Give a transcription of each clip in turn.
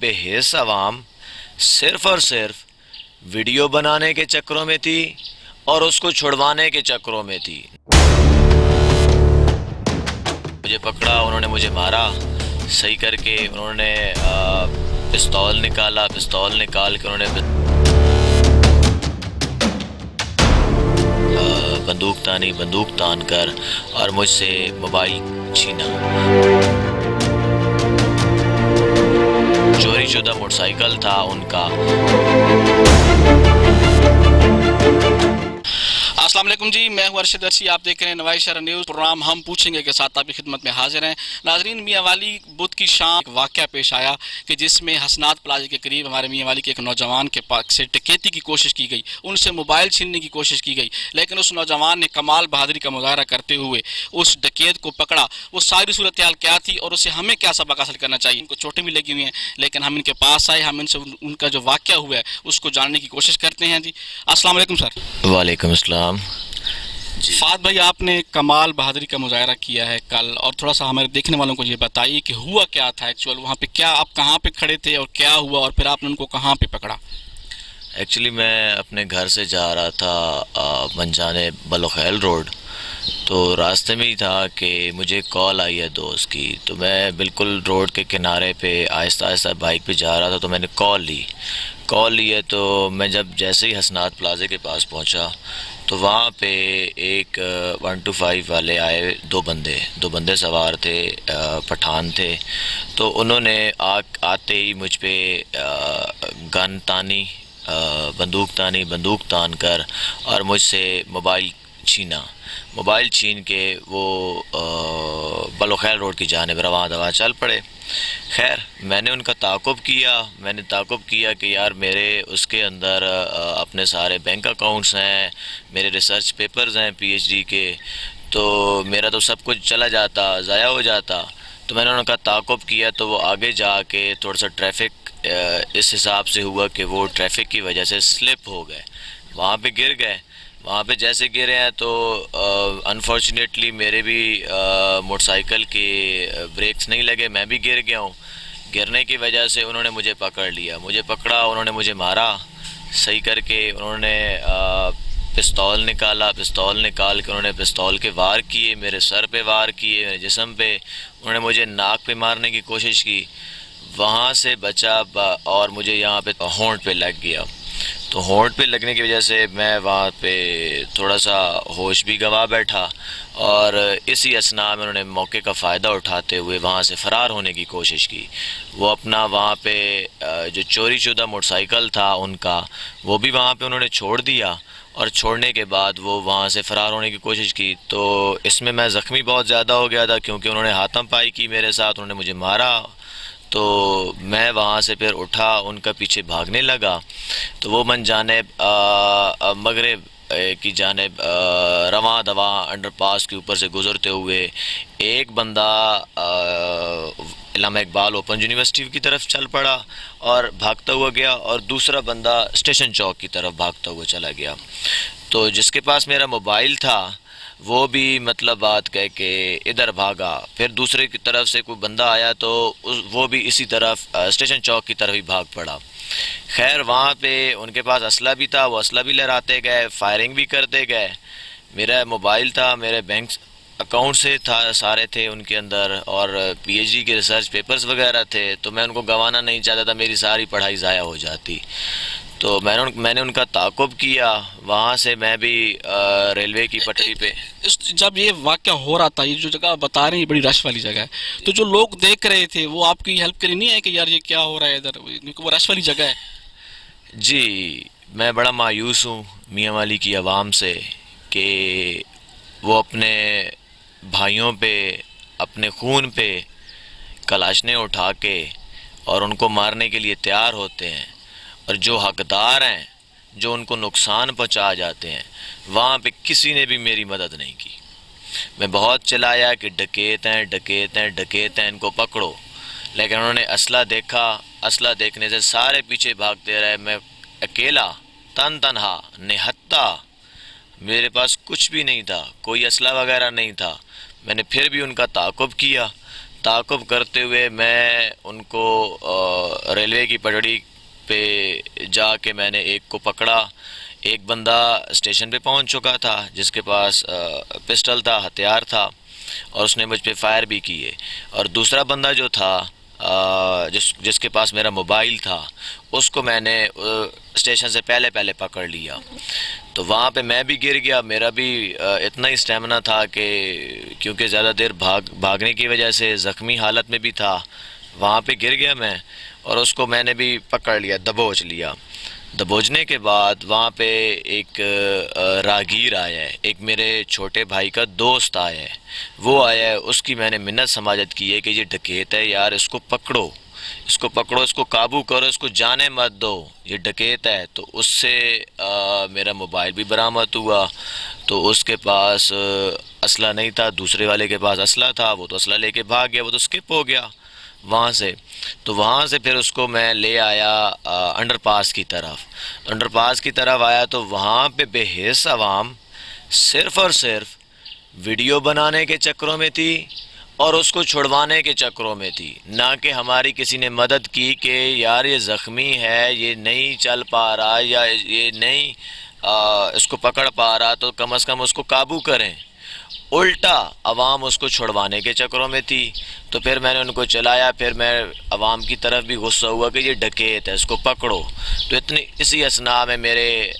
بے حس عوام صرف اور صرف ویڈیو بنانے کے چکروں میں تھی اور اس کو چھڑوانے کے چکروں میں تھی۔ مجھے پکڑا، انہوں نے مجھے مارا، صحیح کر کے انہوں نے پستول نکالا، پستول نکال کے انہوں نے بندوق تان کر اور مجھ سے موبائل چھینا۔ چوری شدہ موٹر سائیکل تھا ان کا۔ السلام علیکم جی، میں ہوں ارشد ارشی، آپ دیکھ رہے ہیں نوائی شہر نیوز پروگرام ہم پوچھیں گے کے ساتھ آپ کی خدمت میں حاضر ہیں۔ ناظرین، میاں والی بدھ کی شام ایک واقعہ پیش آیا کہ جس میں حسنات پلازے کے قریب ہمارے میاں والی کے ایک نوجوان کے پاس سے ڈکیتی کی کوشش کی گئی، ان سے موبائل چھیننے کی کوشش کی گئی، لیکن اس نوجوان نے کمال بہادری کا مظاہرہ کرتے ہوئے اس ڈکیت کو پکڑا۔ وہ ساری صورتحال کیا تھی اور اسے ہمیں کیا سبق حاصل کرنا چاہیے؟ ان کو چوٹیں بھی لگی ہوئی ہیں، لیکن ہم ان کے پاس آئے، ہم ان سے ان کا جو واقعہ ہوا ہے اس کو جاننے کی کوشش کرتے ہیں۔ جی السلام علیکم سر۔ وعلیکم السلام۔ فہد بھائی، آپ نے کمال بہادری کا مظاہرہ کیا ہے کل، اور تھوڑا سا ہمارے دیکھنے والوں کو یہ بتائیے کہ ہوا کیا تھا ایکچوئل وہاں پہ، کیا آپ کہاں پہ کھڑے تھے اور کیا ہوا، اور پھر آپ نے ان کو کہاں پہ پکڑا؟ ایکچولی میں اپنے گھر سے جا رہا تھا منجانے بلوخیل روڈ، تو راستے میں ہی تھا کہ مجھے کال آئی ہے دوست کی، تو میں بالکل روڈ کے کنارے پہ آہستہ آہستہ بائک پہ جا رہا تھا، تو میں نے کال لی ہے۔ تو میں جب جیسے ہی حسنات پلازے کے پاس پہنچا تو وہاں پہ ایک 125 والے آئے، دو بندے سوار تھے، پٹھان تھے۔ تو انہوں نے آتے ہی مجھ پہ بندوق تان کر اور مجھ سے موبائل چھین کے وہ بلوخیل روڈ کی جانب رواں دواں چل پڑے۔ خیر، میں نے ان کا تعاقب کیا کہ یار میرے اس کے اندر اپنے سارے بینک اکاؤنٹس ہیں، میرے ریسرچ پیپرز ہیں پی ایچ ڈی کے، تو میرا تو سب کچھ چلا جاتا، ضائع ہو جاتا۔ تو میں نے ان کا تعاقب کیا، تو وہ آگے جا کے تھوڑا سا ٹریفک اس حساب سے ہوا کہ وہ ٹریفک کی وجہ سے سلپ ہو گئے، وہاں پہ گر گئے۔ وہاں پہ جیسے گرے ہیں تو انفارچونیٹلی میرے بھی موٹر سائیکل کے بریکس نہیں لگے، میں بھی گر گیا ہوں۔ گرنے کی وجہ سے انہوں نے مجھے پکڑ لیا، انہوں نے مجھے مارا، صحیح کر کے انہوں نے پستول نکال کے انہوں نے پستول کے وار کیے، میرے سر پہ وار کیے، میرے جسم پہ، انہوں نے مجھے ناک پہ مارنے کی کوشش کی، وہاں سے بچا اور مجھے یہاں پہ ہونٹ پہ لگ گیا۔ تو ہونٹ پہ لگنے کی وجہ سے میں وہاں پہ تھوڑا سا ہوش بھی گنوا بیٹھا، اور اسی اثناء میں انہوں نے موقع کا فائدہ اٹھاتے ہوئے وہاں سے فرار ہونے کی کوشش کی۔ وہ اپنا وہاں پہ جو چوری شدہ موٹر سائیکل تھا ان کا، وہ بھی وہاں پہ انہوں نے چھوڑ دیا، اور چھوڑنے کے بعد وہ وہاں سے فرار ہونے کی کوشش کی۔ تو اس میں زخمی بہت زیادہ ہو گیا تھا، کیونکہ انہوں نے ہاتھم پائی کی میرے ساتھ، انہوں نے مجھے مارا۔ تو میں وہاں سے پھر اٹھا، ان کا پیچھے بھاگنے لگا، تو وہ من جانب مغرب کی جانب رواں دواں انڈر پاس کے اوپر سے گزرتے ہوئے ایک بندہ علامہ اقبال اوپن یونیورسٹی کی طرف چل پڑا اور بھاگتا ہوا گیا، اور دوسرا بندہ اسٹیشن چوک کی طرف بھاگتا ہوا چلا گیا۔ تو جس کے پاس میرا موبائل تھا وہ بھی مطلب بات کہہ کے ادھر بھاگا، پھر دوسرے کی طرف سے کوئی بندہ آیا تو وہ بھی اسی طرف اسٹیشن چوک کی طرف ہی بھاگ پڑا۔ خیر، وہاں پہ ان کے پاس اسلحہ بھی تھا، وہ اسلحہ بھی لہراتے گئے، فائرنگ بھی کرتے گئے۔ میرا موبائل تھا، میرے بینک اکاؤنٹ سے سارے تھے ان کے اندر، اور پی ایچ ڈی کے ریسرچ پیپرز وغیرہ تھے، تو میں ان کو گنوانا نہیں چاہتا تھا، میری ساری پڑھائی ضائع ہو جاتی۔ تو میں نے ان کا تعاقب کیا، وہاں سے میں بھی ریلوے کی پٹری پہ۔ جب یہ واقعہ ہو رہا تھا، یہ جو جگہ بتا رہے ہیں یہ بڑی رش والی جگہ ہے، تو جو لوگ دیکھ رہے تھے وہ آپ کی ہیلپ کے لیے نہیں ہے کہ یار یہ کیا ہو رہا ہے ادھر، کیونکہ وہ رش والی جگہ ہے؟ جی، میں بڑا مایوس ہوں میاں والی کی عوام سے کہ وہ اپنے بھائیوں پہ، اپنے خون پہ کلاشنیں اٹھا کے اور ان کو مارنے کے لیے تیار ہوتے ہیں، اور جو حقدار ہیں، جو ان کو نقصان پہنچا جاتے ہیں، وہاں پہ کسی نے بھی میری مدد نہیں کی۔ میں بہت چلایا کہ ڈکیت ہیں، ان کو پکڑو، لیکن انہوں نے اسلحہ دیکھا، اسلحہ دیکھنے سے سارے پیچھے بھاگتے رہے۔ میں اکیلا، تنہا، نہتا، میرے پاس کچھ بھی نہیں تھا، کوئی اسلحہ وغیرہ نہیں تھا۔ میں نے پھر بھی ان کا تعاقب کیا، تعاقب کرتے ہوئے میں ان کو ریلوے کی پٹڑی پہ جا کے میں نے ایک کو پکڑا. ایک بندہ اسٹیشن پہ پہنچ چکا تھا جس کے پاس پسٹل تھا, ہتھیار تھا, اور اس نے مجھ پہ فائر بھی کیے. اور دوسرا بندہ جو تھا جس کے پاس میرا موبائل تھا, اس کو میں نے اسٹیشن سے پہلے پکڑ لیا. تو وہاں پہ میں بھی گر گیا. میرا بھی اتنا ہی اسٹیمنا تھا کہ کیونکہ زیادہ دیر بھاگنے کی وجہ سے زخمی حالت میں بھی تھا, وہاں پہ گر گیا میں, اور اس کو میں نے بھی پکڑ لیا, دبوچ لیا. دبوچنے کے بعد وہاں پہ ایک راگیر آیا ہے, ایک میرے چھوٹے بھائی کا دوست آیا ہے, وہ آیا ہے. اس کی میں نے منت سماجت کی ہے کہ یہ ڈکیت ہے یار, اس کو پکڑو, اس کو قابو کرو, اس کو جانے مت دو, یہ ڈکیت ہے. تو اس سے میرا موبائل بھی برآمد ہوا. تو اس کے پاس اسلحہ نہیں تھا, دوسرے والے کے پاس اسلحہ تھا, وہ تو اسلحہ لے کے بھاگ گیا, وہ تو اسکپ ہو گیا وہاں سے. تو وہاں سے پھر اس کو میں لے آیا انڈر پاس کی طرف. انڈر پاس کی طرف آیا تو وہاں پہ بے حس عوام صرف اور صرف ویڈیو بنانے کے چکروں میں تھی اور اس کو چھڑوانے کے چکروں میں تھی, نہ کہ ہماری کسی نے مدد کی کہ یار یہ زخمی ہے, یہ نہیں چل پا رہا, یا یہ نہیں اس کو پکڑ پا رہا, تو کم از کم اس کو قابو کریں. الٹا عوام اس کو چھڑوانے کے چکروں میں تھی. تو پھر میں نے ان کو چلایا, پھر میں عوام کی طرف بھی غصہ ہوا کہ یہ ڈکیت ہے, اس کو پکڑو. تو اسی اثناء میں میرے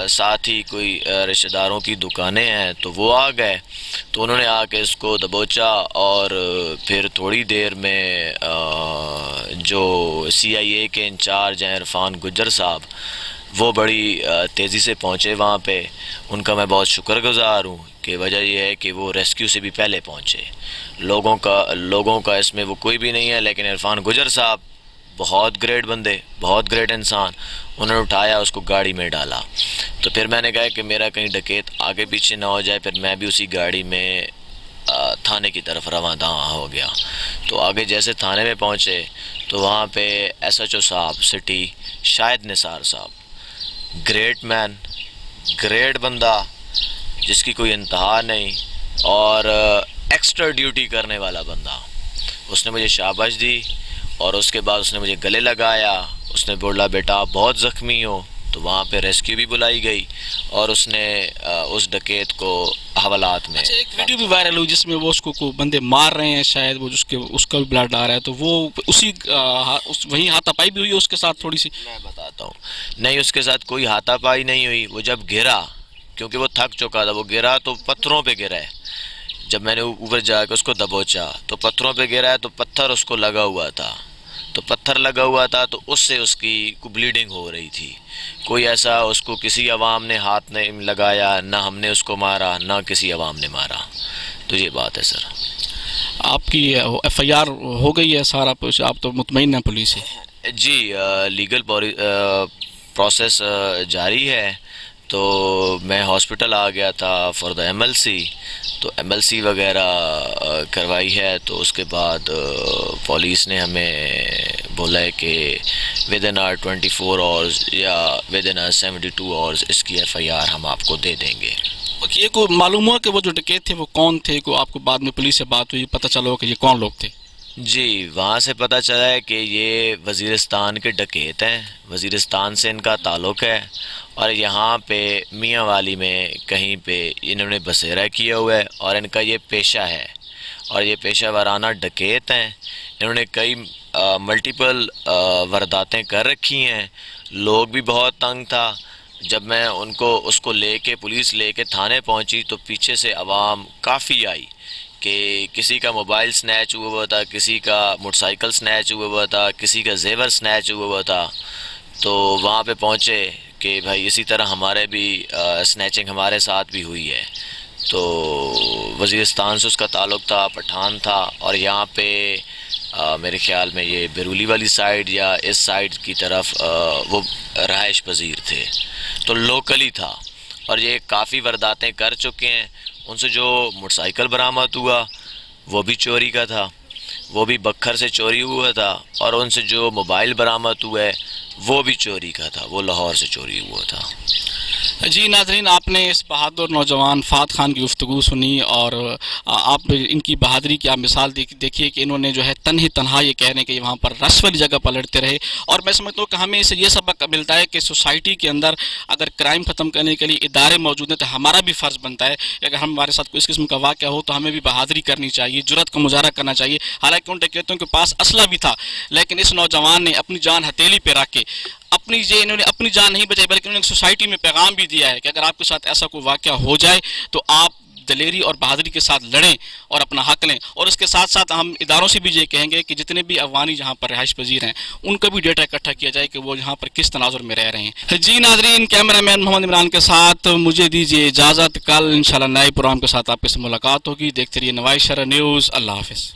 ساتھ ہی کوئی رشتہ داروں کی دکانیں ہیں, تو وہ آ گئے, تو انہوں نے آ کے اس کو دبوچا. اور پھر تھوڑی دیر میں جو CIA کے انچارج ہیں عرفان گجر صاحب, وہ بڑی تیزی سے پہنچے وہاں پہ. ان کا میں بہت شکر گزار ہوں کہ وجہ یہ ہے کہ وہ ریسکیو سے بھی پہلے پہنچے. لوگوں کا اس میں وہ کوئی بھی نہیں ہے, لیکن عرفان گجر صاحب بہت گریٹ بندے, بہت گریٹ انسان, انہوں نے اٹھایا, اس کو گاڑی میں ڈالا. تو پھر میں نے کہا کہ میرا کہیں ڈکیت آگے پیچھے نہ ہو جائے, پھر میں بھی اسی گاڑی میں تھانے کی طرف رواں داں ہو گیا. تو آگے جیسے تھانے میں پہنچے تو وہاں پہ SHO صاحب سٹی شاہد نثار صاحب, گریٹ مین, گریٹ بندہ جس کی کوئی انتہا نہیں, اور ایکسٹرا ڈیوٹی کرنے والا بندہ, اس نے مجھے شاباش دی. اور اس کے بعد اس نے مجھے گلے لگایا, اس نے بولا بیٹا آپ بہت زخمی ہو. تو وہاں پہ ریسکیو بھی بلائی گئی, اور اس نے اس ڈکیت کو حوالات میں. ایک ویڈیو بھی وائرل ہوئی جس میں وہ اس کو بندے مار رہے ہیں, شاید وہ اس کا بھی بلڈ آ رہا ہے, تو وہ وہیں ہاتھا پائی بھی ہوئی ہے اس کے ساتھ تھوڑی سی. میں بتاتا ہوں, نہیں اس کے ساتھ کوئی ہاتھا پائی نہیں ہوئی. وہ جب گرا, کیونکہ وہ تھک چکا تھا, وہ گرا تو پتھروں پہ گرا ہے. جب میں نے اوپر جا کے اس کو دبوچا تو پتھروں پہ گرا ہے, تو پتھر اس کو لگا ہوا تھا, تو اس سے اس کی بلیڈنگ ہو رہی تھی. کوئی ایسا اس کو کسی عوام نے ہاتھ نہیں لگایا, نہ ہم نے اس کو مارا, نہ کسی عوام نے مارا. تو یہ بات ہے سر. آپ کی FIR ہو گئی ہے سارا کچھ, آپ تو مطمئن ہیں پولیس سے؟ جی, لیگل پروسیس جاری ہے. تو میں ہاسپٹل آ گیا تھا فار دا MLC, تو MLC وغیرہ کروائی ہے. تو اس کے بعد پولیس نے ہمیں بولا ہے کہ within 24 hours یا within 72 hours اس کی FIR ہم آپ کو دے دیں گے. یہ کو معلوم ہوا کہ وہ جو ڈکیت تھے وہ کون تھے؟ کو آپ کو بعد میں پولیس سے بات ہوئی, پتہ چلا ہو کہ یہ کون لوگ تھے؟ جی, وہاں سے پتہ چلا ہے کہ یہ وزیرستان کے ڈکیت ہیں, وزیرستان سے ان کا تعلق ہے, اور یہاں پہ میاں والی میں کہیں پہ انہوں نے بسیرا کیا ہوا ہے, اور ان کا یہ پیشہ ہے, اور یہ پیشہ ورانہ ڈکیت ہیں. انہوں نے کئی ملٹیپل وارداتیں کر رکھی ہیں. لوگ بھی بہت تنگ تھا. جب میں اس کو لے کے پولیس لے کے تھانے پہنچی تو پیچھے سے عوام کافی آئی کہ کسی کا موبائل سنیچ ہوا ہوا تھا, کسی کا موٹر سائیکل سنیچ ہوا ہوا تھا, کسی کا زیور سنیچ ہوا ہوا تھا. تو وہاں پہ پہنچے کہ بھائی اسی طرح ہمارے بھی سنیچنگ ہمارے ساتھ بھی ہوئی ہے. تو وزیرستان سے اس کا تعلق تھا, پٹھان تھا, اور یہاں پہ میرے خیال میں یہ بیرولی والی سائیڈ یا اس سائیڈ کی طرف وہ رہائش پذیر تھے, تو لوکلی تھا. اور یہ کافی وارداتیں کر چکے ہیں. ان سے جو موٹر سائیکل برآمد ہوا وہ بھی چوری کا تھا, وہ بھی بکھر سے چوری ہوا تھا, اور ان سے جو موبائل برآمد ہوا ہے وہ بھی چوری کا تھا, وہ لاہور سے چوری ہوا تھا. جی ناظرین، آپ نے اس بہادر نوجوان فہد خان کی گفتگو سنی، اور آپ ان کی بہادری کی آپ مثال دیکھیے کہ انہوں نے جو ہے تنہا یہ کہہ رہے ہیں کہ وہاں پر رش والی جگہ پر لڑتے رہے. اور میں سمجھتا ہوں کہ ہمیں اس سے یہ سبق ملتا ہے کہ سوسائٹی کے اندر اگر کرائم ختم کرنے کے لیے ادارے موجود ہیں تو ہمارا بھی فرض بنتا ہے کہ اگر ہمارے ساتھ کوئی اس قسم کا واقعہ ہو تو ہمیں بھی بہادری کرنی چاہیے، جرأت کا مظاہرہ کرنا چاہیے. حالانکہ ان ڈکیتوں کے پاس اسلحہ بھی تھا، لیکن اس نوجوان نے اپنی جان ہتھیلی پہ رکھ کے انہوں نے اپنی جان نہیں بچائی، بلکہ انہوں نے سوسائٹی میں پیغام بھی دیا ہے کہ اگر آپ کے ساتھ ایسا کوئی واقعہ ہو جائے تو آپ دلیری اور بہادری کے ساتھ لڑیں اور اپنا حق لیں. اور اس کے ساتھ ساتھ ہم اداروں سے بھی یہ کہیں گے کہ جتنے بھی افغانی جہاں پر رہائش پذیر ہیں ان کا بھی ڈیٹا اکٹھا کیا جائے کہ وہ یہاں پر کس تناظر میں رہ رہے ہیں. جی ناظرین، کیمرہ مین محمد عمران کے ساتھ مجھے دیجیے اجازت. کل انشاءاللہ نئے پروگرام کے ساتھ آپ کے سے ملاقات ہوگی. دیکھتے رہیے نواز شرح نیوز. اللہ حافظ.